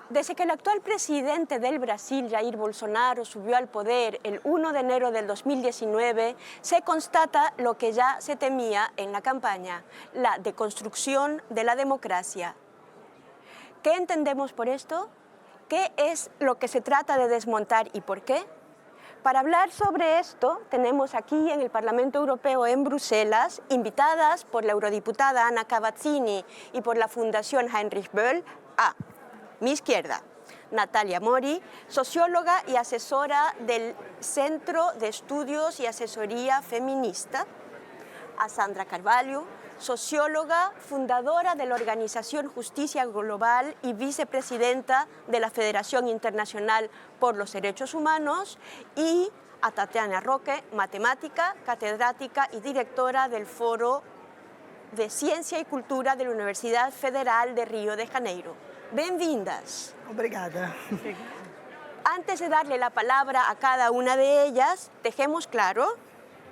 Desde que el actual presidente del Brasil, Jair Bolsonaro, subió al poder el 1 de enero del 2019, se constata lo que ya se temía en la campaña, la deconstrucción de la democracia. ¿Qué entendemos por esto? ¿Qué es lo que se trata de desmontar y por qué? Para hablar sobre esto, tenemos aquí en el Parlamento Europeo en Bruselas, invitadas por la eurodiputada Anna Cavazzini y por la Fundación Heinrich Böll, a mi izquierda, Natalia Mori, socióloga y asesora del Centro de Estudios y Asesoría Feminista, a Sandra Carvalho, socióloga, fundadora de la organización Justicia Global y vicepresidenta de la Federación Internacional por los Derechos Humanos, y a Tatiana Roque, matemática, catedrática y directora del Foro de Ciencia y Cultura de la Universidad Federal de Río de Janeiro. Bem-vindas. Obrigada. Antes de darle la palabra a cada una de ellas, dejemos claro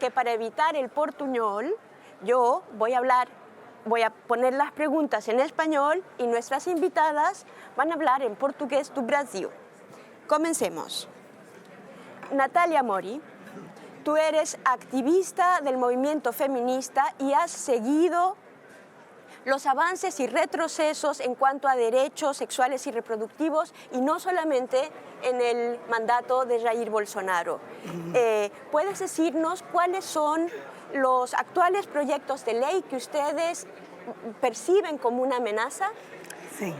que para evitar el portuñol, yo voy a poner las preguntas en español y nuestras invitadas van a hablar en portugués do Brasil. Comencemos. Natalia Mori, tú eres activista del movimiento feminista y has seguido los avances y retrocesos en cuanto a derechos sexuales y reproductivos, y no solamente en el mandato de Jair Bolsonaro. ¿Puedes decirnos cuáles son los actuales proyectos de ley que ustedes perciben como uma ameaça? Sim.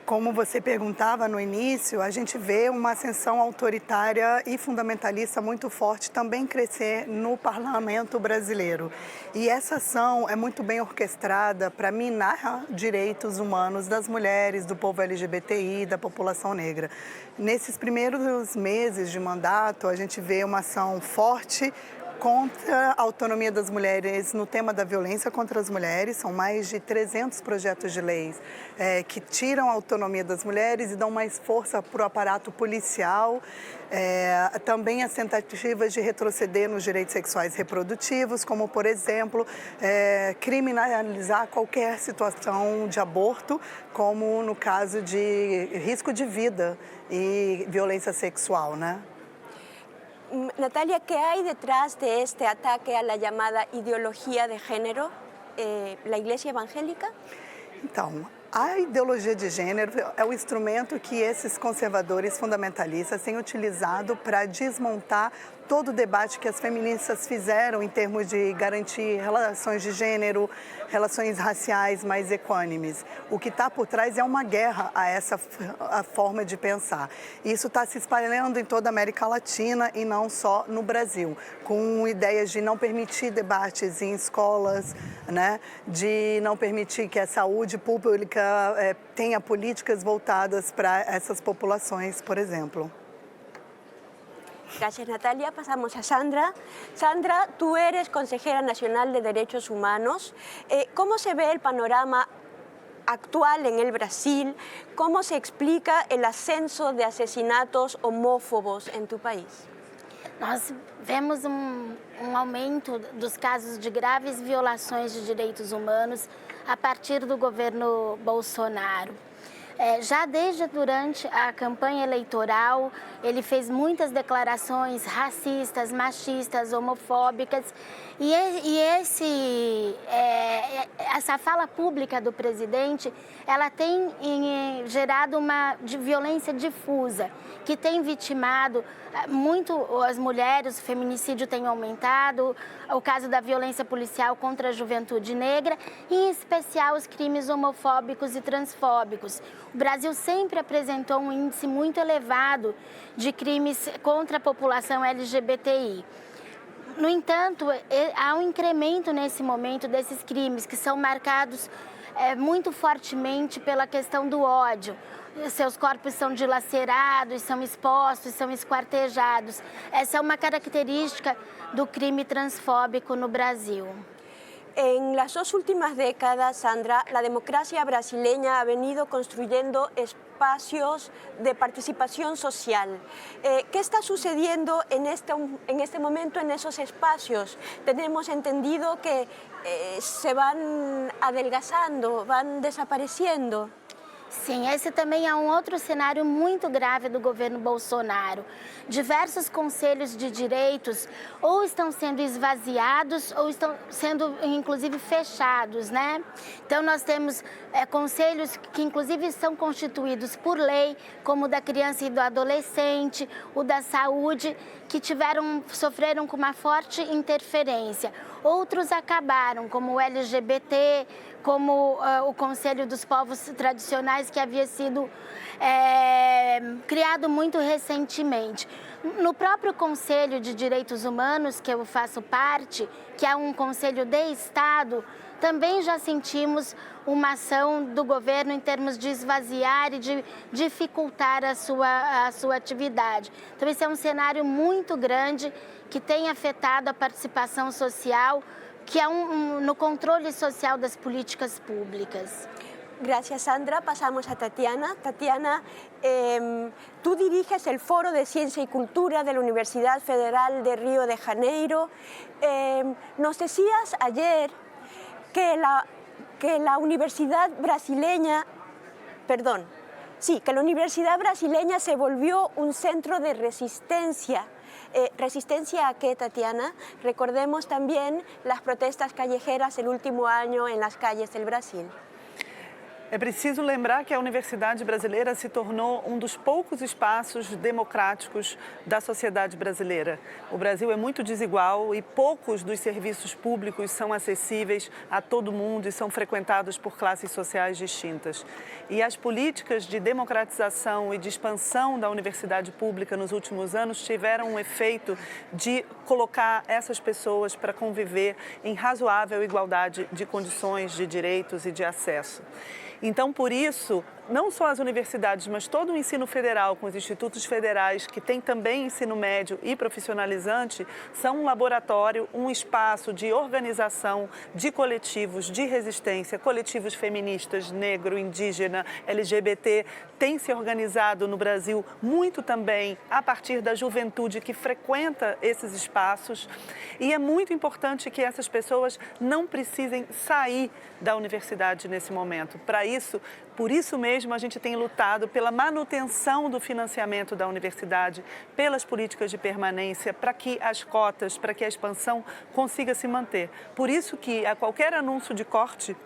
Como você perguntava no início, a gente vê uma ascensão autoritária e fundamentalista muito forte também crescer no parlamento brasileiro. E essa ação é muito bem orquestrada para minar direitos humanos das mulheres, do povo LGBTI, da população negra. Nesses primeiros meses de mandato, a gente vê uma ação forte contra a autonomia das mulheres no tema da violência contra as mulheres. São mais de 300 projetos de leis que tiram a autonomia das mulheres e dão mais força para o aparato policial. Também as tentativas de retroceder nos direitos sexuais reprodutivos, como, por exemplo, criminalizar qualquer situação de aborto, como no caso de risco de vida e violência sexual, né? Natalia, ¿qué hay detrás de este ataque a la llamada ideología de género, la Iglesia Evangélica? Então, a ideologia de gênero é o instrumento que esses conservadores fundamentalistas têm utilizado para desmontar todo o debate que as feministas fizeram em termos de garantir relações de gênero, relações raciais mais equânimes. O que está por trás é uma guerra a essa forma de pensar. Isso está se espalhando em toda a América Latina e não só no Brasil, com ideias de não permitir debates em escolas, né? De não permitir que a saúde pública tenha políticas voltadas para essas populações, por exemplo. Gracias, Natalia. Pasamos a Sandra. Sandra, tú eres consejera nacional de Derechos Humanos. ¿Cómo se ve el panorama actual en el Brasil? ¿Cómo se explica el ascenso de asesinatos homófobos en tu país? Nós vemos aumento dos casos de graves violações de direitos humanos a partir do governo Bolsonaro. Já desde durante a campanha eleitoral, ele fez muitas declarações racistas, machistas, homofóbicas, e essa fala pública do presidente, ela tem gerado uma violência difusa, que tem vitimado muito as mulheres. O feminicídio tem aumentado, o caso da violência policial contra a juventude negra, e em especial os crimes homofóbicos e transfóbicos. O Brasil sempre apresentou um índice muito elevado de crimes contra a população LGBTI. No entanto, há um incremento nesse momento desses crimes que são marcados muito fortemente pela questão do ódio. Seus corpos são dilacerados, são expostos, são esquartejados. Essa é uma característica do crime transfóbico no Brasil. En las dos últimas décadas, Sandra, la democracia brasileña ha venido construyendo espacios de participación social. ¿Qué está sucediendo en este momento en esos espacios? Tenemos entendido que se van adelgazando, van desapareciendo. Sim, esse também é um outro cenário muito grave do governo Bolsonaro. Diversos conselhos de direitos ou estão sendo esvaziados ou estão sendo, inclusive, fechados, né? Então, nós temos conselhos que, inclusive, são constituídos por lei, como o da criança e do adolescente, o da saúde, que sofreram com uma forte interferência. Outros acabaram, como o LGBT, como o Conselho dos Povos Tradicionais, que havia sido criado muito recentemente. No próprio Conselho de Direitos Humanos, que eu faço parte, que é um conselho de Estado, também já sentimos uma ação do governo em termos de esvaziar e de dificultar a sua atividade. Então, esse é um cenário muito grande que tem afetado a participação social, que é no controle social das políticas públicas. Gracias, Sandra. Pasamos a Tatiana. Tatiana, tú diriges el Foro de Ciencia y Cultura de la Universidad Federal de Río de Janeiro. Nos decías ayer que la universidad brasileña, que la universidad brasileña se volvió un centro de resistencia. ¿Resistencia a qué, Tatiana? Recordemos también las protestas callejeras el último año en las calles del Brasil. É preciso lembrar que a Universidade Brasileira se tornou um dos poucos espaços democráticos da sociedade brasileira. O Brasil é muito desigual e poucos dos serviços públicos são acessíveis a todo mundo e são frequentados por classes sociais distintas. E as políticas de democratização e de expansão da universidade pública nos últimos anos tiveram um efeito de colocar essas pessoas para conviver em razoável igualdade de condições, de direitos e de acesso. Então, por isso, não só as universidades, mas todo o ensino federal, com os institutos federais, que tem também ensino médio e profissionalizante, são um laboratório, um espaço de organização de coletivos de resistência, coletivos feministas, negro, indígena, LGBT, tem se organizado no Brasil muito também a partir da juventude que frequenta esses espaços. E é muito importante que essas pessoas não precisem sair da universidade nesse momento. Por isso mesmo, a gente tem lutado pela manutenção do financiamento da universidade, pelas políticas de permanência, para que as cotas, para que a expansão consiga se manter. Por isso que a qualquer anúncio de corte,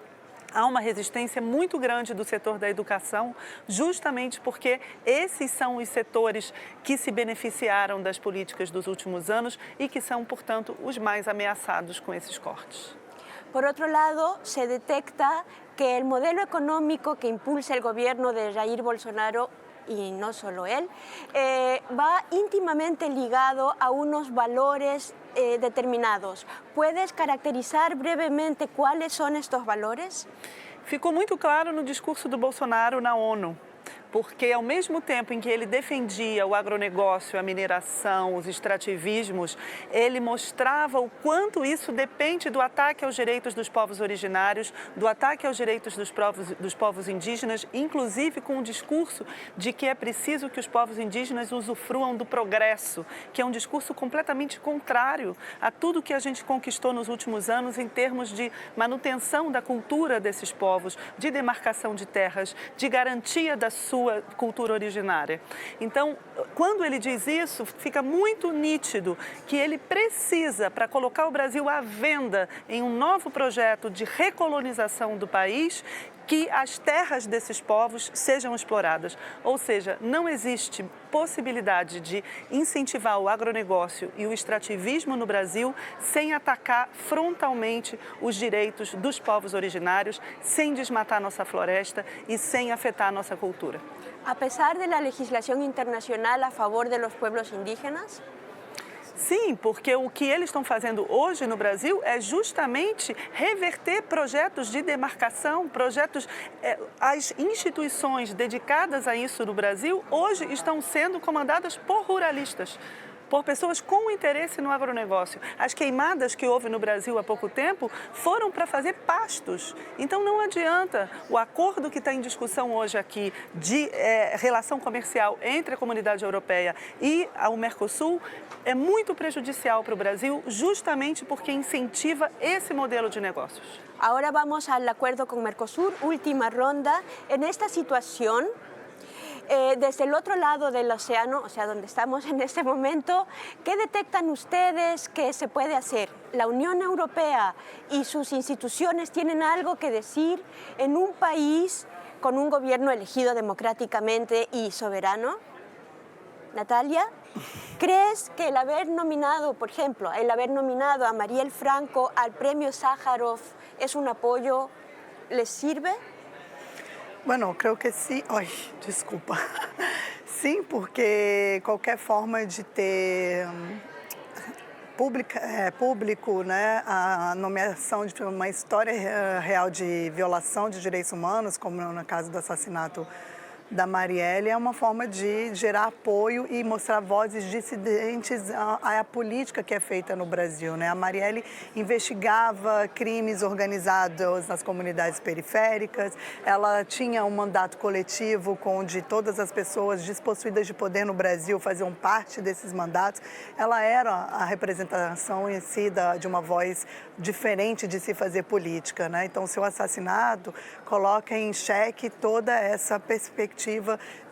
há uma resistência muito grande do setor da educação, justamente porque esses são os setores que se beneficiaram das políticas dos últimos anos e que são, portanto, os mais ameaçados com esses cortes. Por otro lado, se detecta que el modelo económico que impulsa el gobierno de Jair Bolsonaro, y no solo él, va íntimamente ligado a unos valores determinados. ¿Puedes caracterizar brevemente cuáles son estos valores? Ficou muito claro no discurso do Bolsonaro na ONU. Porque, ao mesmo tempo em que ele defendia o agronegócio, a mineração, os extrativismos, ele mostrava o quanto isso depende do ataque aos direitos dos povos originários, do ataque aos direitos dos povos indígenas, inclusive com o discurso de que é preciso que os povos indígenas usufruam do progresso, que é um discurso completamente contrário a tudo que a gente conquistou nos últimos anos em termos de manutenção da cultura desses povos, de demarcação de terras, de garantia da sua cultura originária. Então, quando ele diz isso, fica muito nítido que ele precisa, para colocar o Brasil à venda em um novo projeto de recolonização do país, que as terras desses povos sejam exploradas. Ou seja, não existe possibilidade de incentivar o agronegócio e o extrativismo no Brasil sem atacar frontalmente os direitos dos povos originários, sem desmatar nossa floresta e sem afetar nossa cultura. A pesar de la legislación internacional a favor de los pueblos indígenas? Sim, porque o que eles estão fazendo hoje no Brasil é justamente reverter projetos de demarcação, projetos... As instituições dedicadas a isso no Brasil hoje estão sendo comandadas por ruralistas, por pessoas com interesse no agronegócio. As queimadas que houve no Brasil há pouco tempo foram para fazer pastos. Então não adianta. O acordo que está em discussão hoje aqui de relação comercial entre a comunidade europeia e o Mercosul é muito prejudicial para o Brasil, justamente porque incentiva esse modelo de negócios. Ahora vamos al acuerdo con Mercosur, última ronda. En esta situación, desde el otro lado del océano, o sea, donde estamos en este momento, ¿qué detectan ustedes que se puede hacer? ¿La Unión Europea y sus instituciones tienen algo que decir en un país con un gobierno elegido democráticamente y soberano? Natalia, ¿crees que el haber nominado, por ejemplo, el haber nominado a Marielle Franco al premio Sájarov es un apoyo? ¿Les sirve? Bueno, creo que sim. Ai, desculpa. Sim, porque qualquer forma de ter público, né, a nomeação de uma história real de violação de direitos humanos, como no caso do assassinato da Marielle, é uma forma de gerar apoio e mostrar vozes dissidentes à política que é feita no Brasil, né? A Marielle investigava crimes organizados nas comunidades periféricas, ela tinha um mandato coletivo onde todas as pessoas despossuídas de poder no Brasil faziam parte desses mandatos. Ela era a representação em si de uma voz diferente de se fazer política, né? Então, seu assassinato coloca em xeque toda essa perspectiva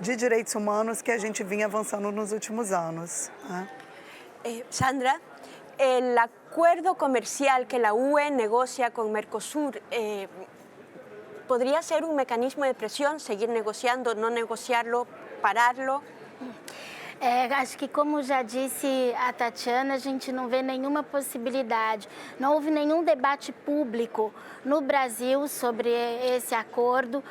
de direitos humanos que a gente vinha avançando nos últimos anos. Sandra, el acuerdo comercial que la UE negocia con Mercosur podría ser un mecanismo de presión, seguir negociando, no negociarlo, pararlo. Acho que, como já disse a Tatiana, a gente não vê nenhuma possibilidade. Não houve nenhum debate público no Brasil sobre esse acordo.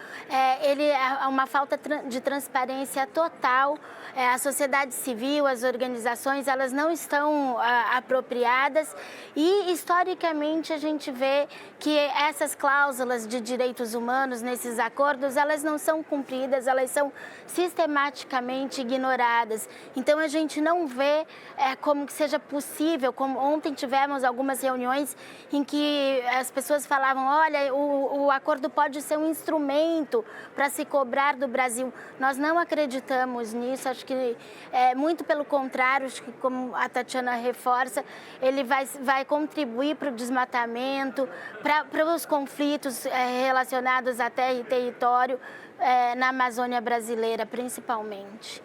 Ele é uma falta de transparência total. A sociedade civil, as organizações, elas não estão apropriadas e, historicamente, a gente vê que essas cláusulas de direitos humanos nesses acordos, elas não são cumpridas, elas são sistematicamente ignoradas. Então, a gente não vê como que seja possível, como ontem tivemos algumas reuniões em que as pessoas falavam, olha, o acordo pode ser um instrumento para se cobrar do Brasil. Nós não acreditamos nisso, acho que muito pelo contrário, acho que, como a Tatiana reforça, ele vai contribuir para o desmatamento, para os conflitos relacionados a terra e território na Amazônia brasileira, principalmente.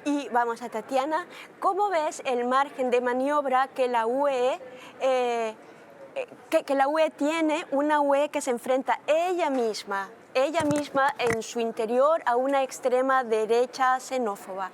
Y vamos a Tatiana, ¿cómo ves el margen de maniobra que la UE tiene, una UE que se enfrenta ella misma en su interior a una extrema derecha xenófoba?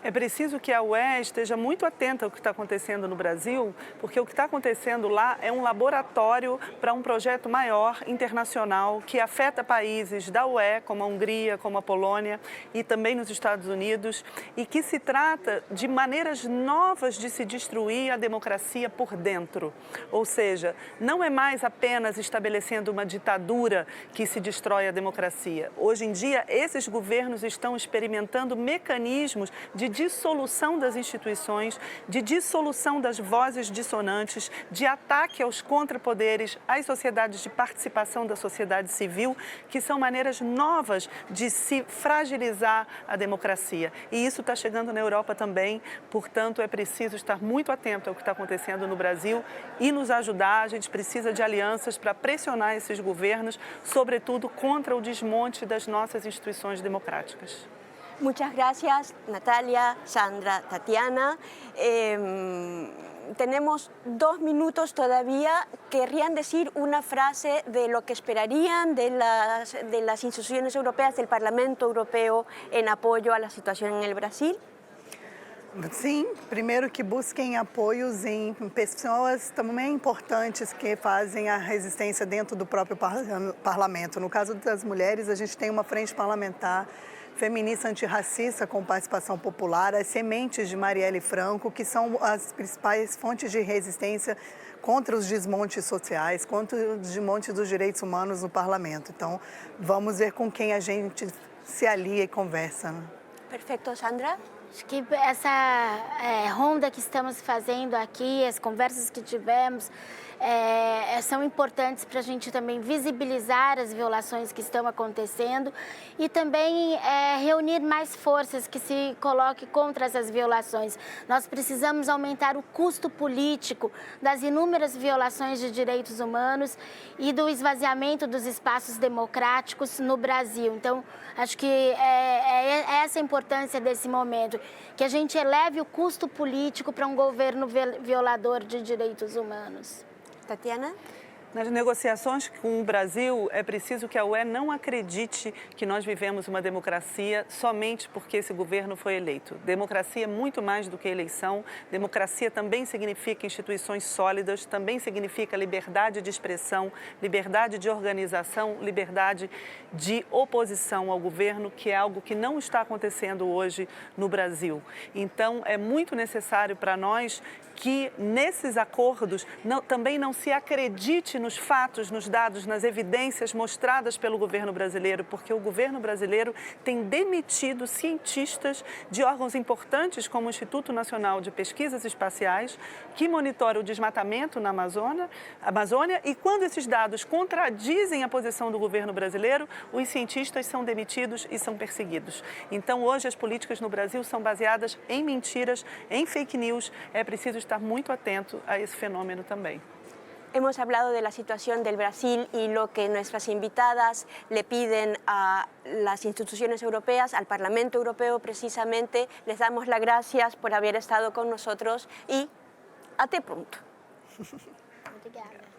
É preciso que a UE esteja muito atenta ao que está acontecendo no Brasil, porque o que está acontecendo lá é um laboratório para um projeto maior, internacional, que afeta países da UE, como a Hungria, como a Polônia e também nos Estados Unidos, e que se trata de maneiras novas de se destruir a democracia por dentro. Ou seja, não é mais apenas estabelecendo uma ditadura que se destrói a democracia. Hoje em dia, esses governos estão experimentando mecanismos de dissolução das instituições, de dissolução das vozes dissonantes, de ataque aos contrapoderes, às sociedades de participação da sociedade civil, que são maneiras novas de se fragilizar a democracia. E isso está chegando na Europa também, portanto, é preciso estar muito atento ao que está acontecendo no Brasil e nos ajudar. A gente precisa de alianças para pressionar esses governos, sobretudo contra o desmonte das nossas instituições democráticas. Muchas gracias, Natalia, Sandra, Tatiana. Tenemos 2 minutos todavía. ¿Querrían decir una frase de lo que esperarían de las instituciones europeas, del Parlamento Europeo, en apoyo a la situación en el Brasil? Sim, primeiro que busquem apoios em pessoas também importantes que fazem a resistência dentro do próprio parlamento. No caso das mulheres, a gente tem uma frente parlamentar feminista antirracista com participação popular, as sementes de Marielle Franco, que são as principais fontes de resistência contra os desmontes sociais, contra os desmontes dos direitos humanos no parlamento. Então, vamos ver com quem a gente se alia e conversa. Perfeito, Sandra. Acho que essa ronda que estamos fazendo aqui, as conversas que tivemos, são importantes para a gente também visibilizar as violações que estão acontecendo e também reunir mais forças que se coloquem contra essas violações. Nós precisamos aumentar o custo político das inúmeras violações de direitos humanos e do esvaziamento dos espaços democráticos no Brasil. Então, acho que é essa a importância desse momento, que a gente eleve o custo político para um governo violador de direitos humanos. Tatiana? Nas negociações com o Brasil, é preciso que a UE não acredite que nós vivemos uma democracia somente porque esse governo foi eleito. Democracia é muito mais do que eleição. Democracia também significa instituições sólidas, também significa liberdade de expressão, liberdade de organização, liberdade de oposição ao governo, que é algo que não está acontecendo hoje no Brasil. Então, é muito necessário para nós que nesses acordos também não se acredite nos fatos, nos dados, nas evidências mostradas pelo governo brasileiro, porque o governo brasileiro tem demitido cientistas de órgãos importantes como o Instituto Nacional de Pesquisas Espaciais, que monitora o desmatamento na Amazônia, e quando esses dados contradizem a posição do governo brasileiro, os cientistas são demitidos e são perseguidos. Então, hoje as políticas no Brasil são baseadas em mentiras, em fake news. É preciso estar muito atento a esse fenômeno também. Hemos hablado de la situación del Brasil y lo que nuestras invitadas le piden a las instituciones europeas, al Parlamento Europeo precisamente. Les damos las gracias por haber estado con nosotros y até pronto. Obrigada.